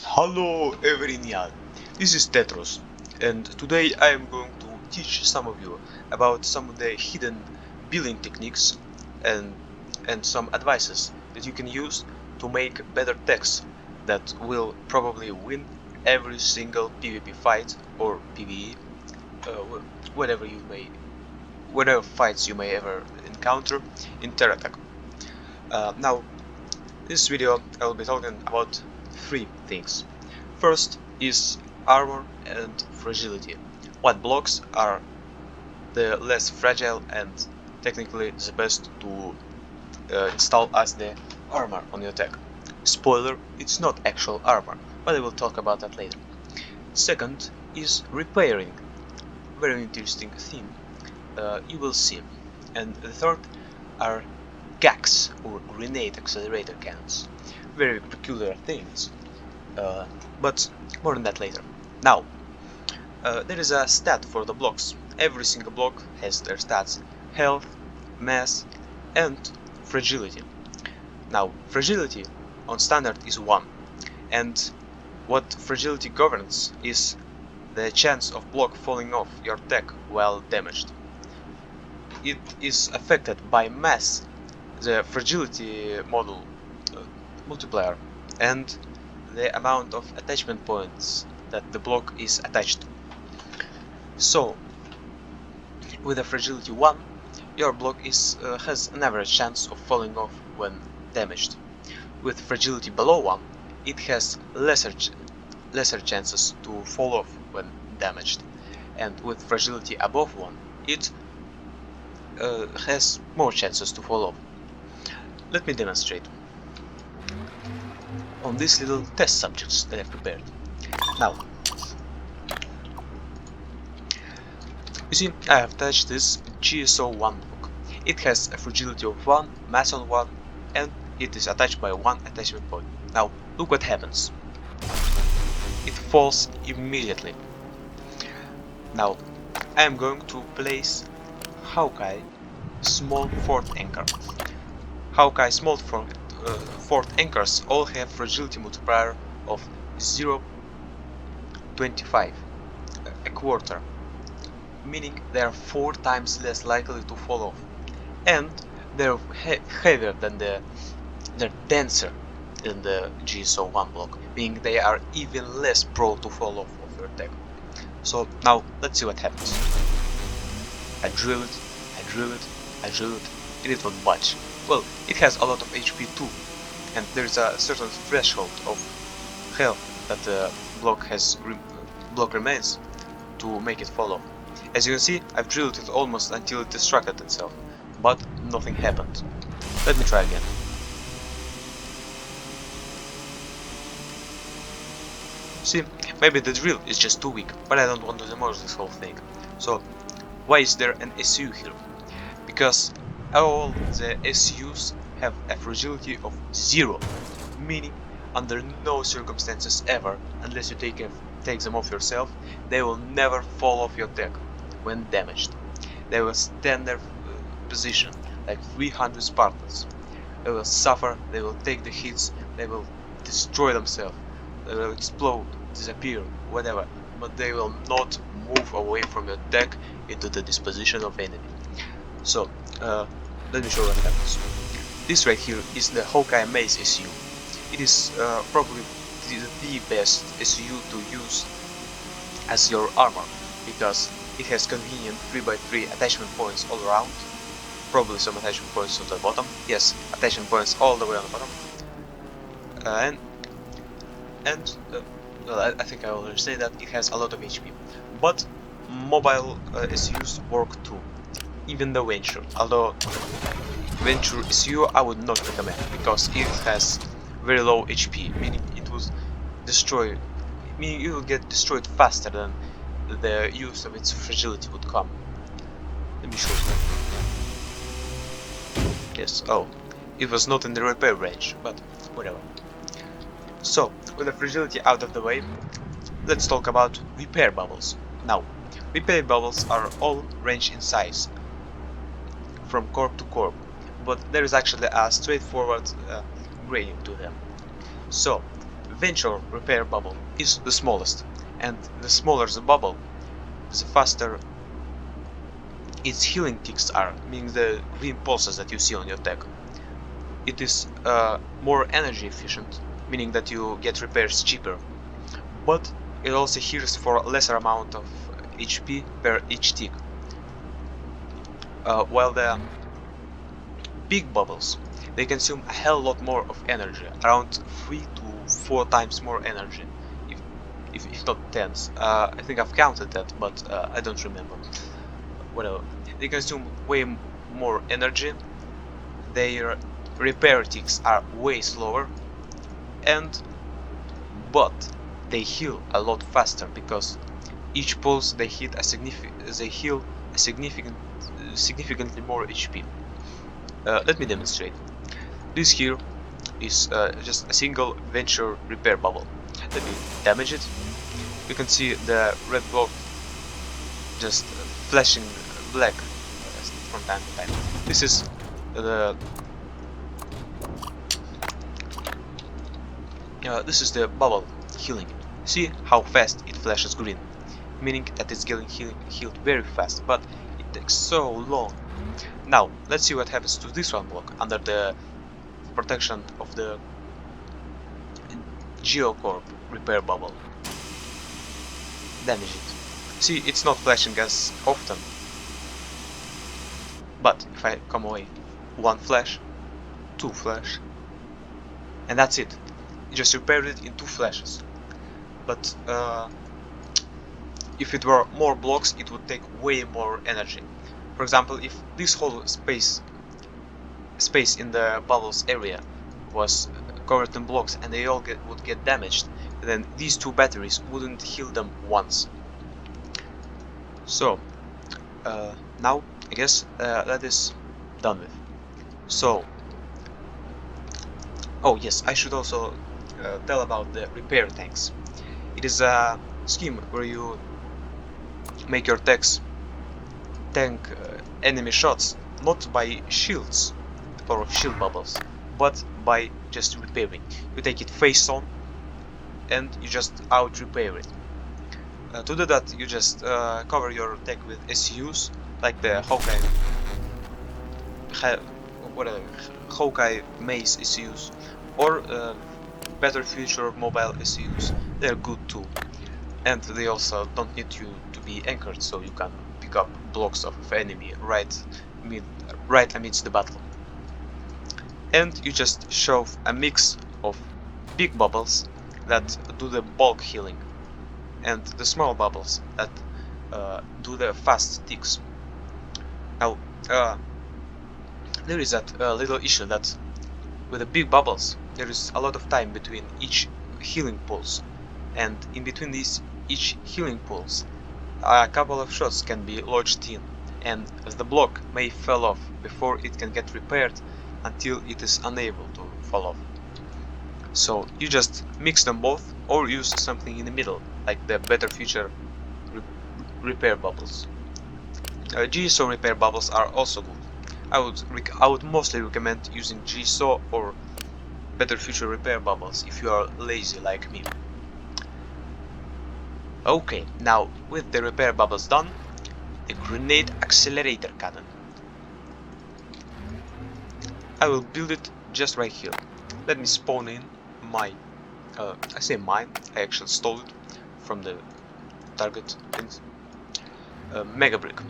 Hello everyone, this is Tetros, and today I am going to teach some of you about some of the hidden building techniques and, some advices that you can use to make better techs that will probably win every single PvP fight or PvE, whatever whatever fights you may ever encounter in terratech. Now, this video I will be talking about three things. First is armor and fragility. What blocks are the less fragile and technically the best to install as the armor on your tech. Spoiler, it's not actual armor, but I will talk about that later. Second is repairing. Very interesting theme, you will see. And the third are GACs, or Grenade Accelerator Cannons. Very peculiar things, but more on that later. Now, there is a stat for the blocks. Every single block has their stats: health, mass, and fragility. Now, fragility on standard is 1, and what fragility governs is the chance of block falling off your tech while damaged. It is affected by mass, the fragility model multiplier, and the amount of attachment points that the block is attached to. So, with a fragility 1, your block has an average chance of falling off when damaged. With fragility below 1, it has lesser chances to fall off when damaged, and with fragility above 1, it has more chances to fall off. Let me demonstrate on these little test subjects that I've prepared. Now, you see, I have attached this GSO1 block. It has a fragility of 1, mass on 1, and it is attached by 1 attachment point. Now, look what happens. It falls immediately. Now, I am going to place Hawkeye small fort anchor. Hawkeye small fort anchors all have fragility multiplier of 0.25, a quarter, meaning they are 4 times less likely to fall off, and they're heavier than they're denser than the GSO1 block, meaning they are even less prone to fall off of your tech. So now let's see what happens. I drill it, and it won't budge. Well, it has a lot of HP too, and there is a certain threshold of health that the block remains to make it fall off. As you can see, I've drilled it almost until it destructed itself, but nothing happened. Let me try again. See, maybe the drill is just too weak, but I don't want to demolish this whole thing. So, why is there an SU here? Because all the SUs have a fragility of 0, meaning under no circumstances ever, unless you take them off yourself, they will never fall off your tech when damaged. They will stand their position like 300 Spartans. They will suffer, they will take the hits, they will destroy themselves, they will explode, disappear, whatever, but they will not move away from your tech into the disposition of enemy. So, let me show you what happens. This right here is the Hawkeye Mace SU. It is probably the best SU to use as your armor, because it has convenient 3x3 attachment points all around, probably some attachment points on the bottom, yes, attachment points all the way on the bottom, well, I think I already said that it has a lot of HP, but mobile SUs work too, even the Venture, although Venture SU I would not recommend, because it has very low HP, meaning it will get destroyed faster than the use of its fragility would come. Let me show you. Yes, oh, it was not in the repair range, but whatever. So, with the fragility out of the way, let's talk about repair bubbles. Now, repair bubbles are all range in size, from corp to corp, but there is actually a straightforward gradient to them. So, venture repair bubble is the smallest, and the smaller the bubble, the faster its healing ticks are, meaning the green pulses that you see on your tech. It is more energy efficient, meaning that you get repairs cheaper, but it also heals for a lesser amount of HP per each tick. While the big bubbles, they consume a hell lot more of energy, around 3 to 4 times more energy, if not tens. I think I've counted that, but I don't remember. Whatever. They consume way more energy, their repair ticks are way slower, but they heal a lot faster because each pulse they heal a significantly more HP. Let me demonstrate. This here is just a single venture repair bubble. Let me damage it. You can see the red block just flashing black from time to time. This is the bubble healing. See how fast it flashes green, meaning that it's getting healed very fast, but it takes so long. Now let's see what happens to this one block under the protection of the Geocorp repair bubble. Damage it. See, it's not flashing as often, but if I come away, 1 flash, 2 flash, and that's it. You just repaired it in 2 flashes. But if it were more blocks, it would take way more energy. For example, if this whole space in the bubbles area was covered in blocks and they all would get damaged, then these 2 batteries wouldn't heal them once. So now I guess that is done with. So, oh yes, I should also tell about the repair tanks. It is a scheme where you make your tank enemy shots not by shields or shield bubbles, but by just repairing. You take it face on and you just out repair it. To do that, you just cover your tank with SCUs like the Hawkeye Mace SCUs or Better Future Mobile SCUs. They're good too, and they also don't need you to be anchored, so you can pick up blocks of enemy right amidst the battle. And you just shove a mix of big bubbles that do the bulk healing and the small bubbles that do the fast ticks. Now there is that little issue that with the big bubbles there is a lot of time between each healing pulse, and in between each healing pulse a couple of shots can be lodged in, and the block may fall off before it can get repaired until it is unable to fall off. So you just mix them both or use something in the middle like the Better Future repair bubbles. GSO repair bubbles are also good. I would mostly recommend using GSO or Better Future repair bubbles if you are lazy like me. Okay, now with the repair bubbles done, the Grenade Accelerator Cannon. I will build it just right here. Let me spawn in my, I say mine, I actually stole it from the target things, Mega Brick.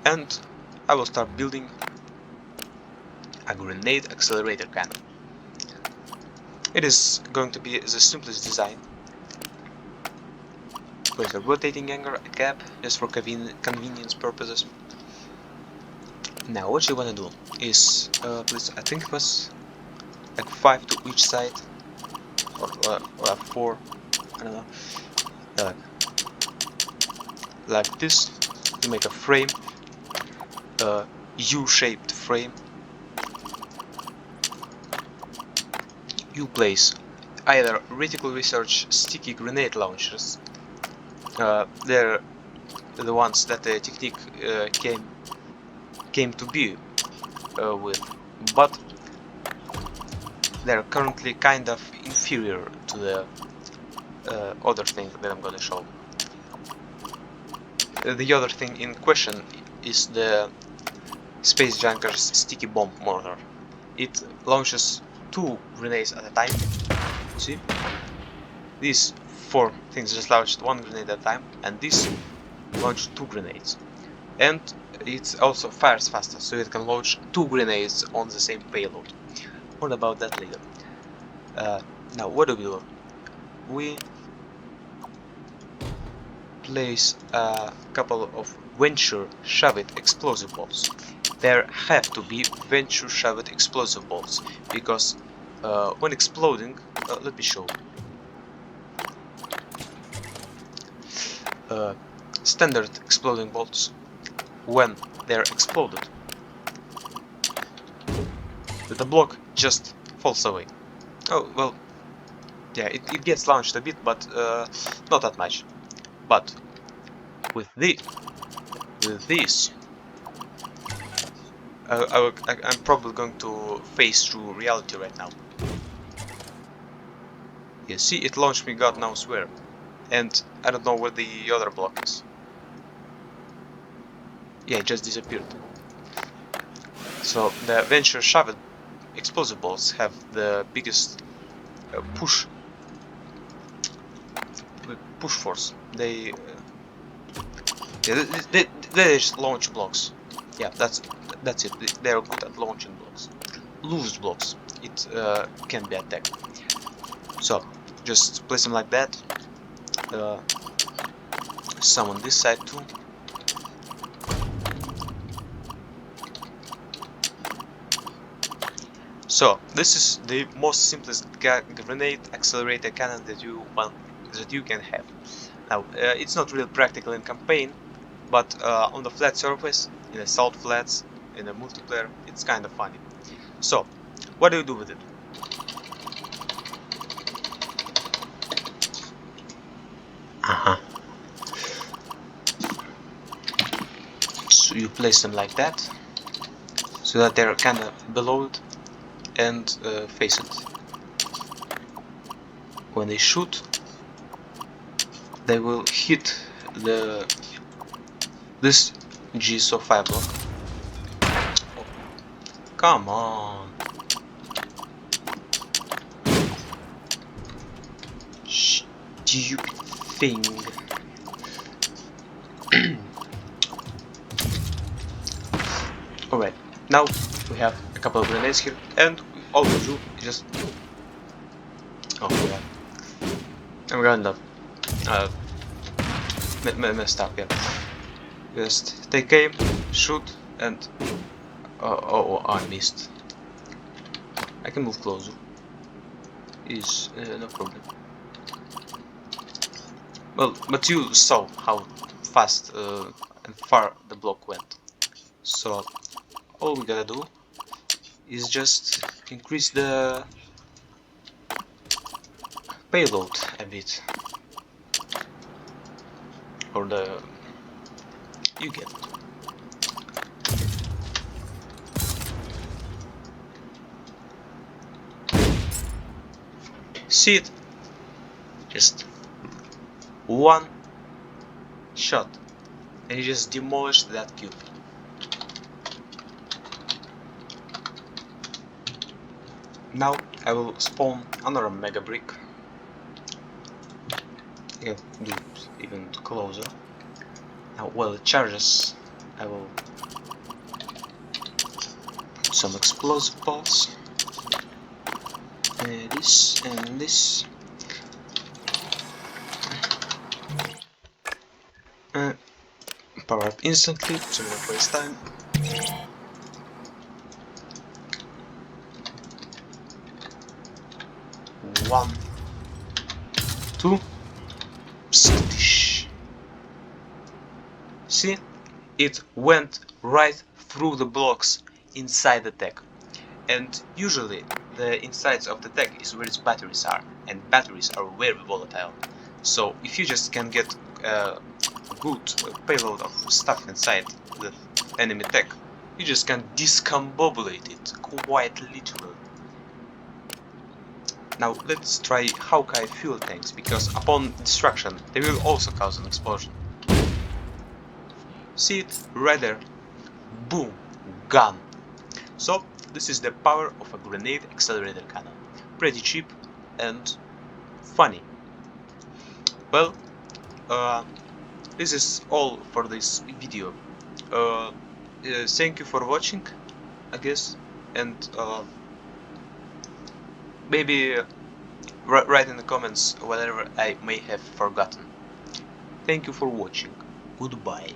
And I will start building a Grenade Accelerator Cannon. It is going to be the simplest design, with a rotating angle, a cap, just for convenience purposes. Now what you want to do is, please, I think it was like 5 to each side, or 4, I don't know, like this, to make a frame, U-shaped frame. You place either Reticle Research sticky grenade launchers, they're the ones that the technique came to be with, but they're currently kind of inferior to the other thing that I'm gonna show. The other thing in question is the Space Junker's sticky bomb mortar. It launches 2 grenades at a time. See? These 4 things just launched 1 grenade at a time, and this launched 2 grenades. And it also fires faster, so it can launch 2 grenades on the same payload. More about that later. Now, what do? We place a couple of Venture Shove-It explosive balls. There have to be Venture Shove-It explosive balls, because when exploding, let me show. Standard exploding bolts, when they're exploded, the block just falls away. Oh, well, yeah, it gets launched a bit, but not that much. But with this, I'm probably going to face through reality right now. You see, it launched me God knows where, and I don't know where the other block is. Yeah, it just disappeared. So the Venture Shove-It explosive balls have the biggest push force. They just launch blocks. Yeah, that's it. They are good at launching blocks. Loose blocks, it can be attacked. So just place them like that. Some on this side too. So this is the most simplest Grenade Accelerator Cannon that you can have. Now it's not really practical in campaign, but on the flat surface, in assault flats, in a multiplayer, it's kind of funny. So what do you do with it? So you place them like that, so that they're kind of below it, and face it. When they shoot, they will hit this GSO5 block. Oh, come on! Stupid thing. Alright, now we have a couple of grenades here, and all we do is just... Oh god. I'm gonna messed up, yeah. Just take aim, shoot, and... oh, I missed. I can move closer. Is no problem. Well, but you saw how fast and far the block went. So all we gotta do is just increase the payload a bit, or you get it. See it? Just one shot, and you just demolished that cube. Now I will spawn another mega brick. I can do it even closer. Now while it charges, I will put some explosive balls. This and this. Power up instantly, so we don't waste time. One, two, squish. See? It went right through the blocks inside the tech. And usually the insides of the tech is where its batteries are, and batteries are very volatile. So if you just can get a good payload of stuff inside the enemy tech, you just can discombobulate it, quite literally. Now let's try Hawkeye fuel tanks, because upon destruction they will also cause an explosion. See it? Right there. Boom! Gun! So this is the power of a Grenade Accelerator Cannon. Pretty cheap and funny. Well, this is all for this video. Thank you for watching, I guess, and maybe write in the comments whatever I may have forgotten. Thank you for watching. Goodbye.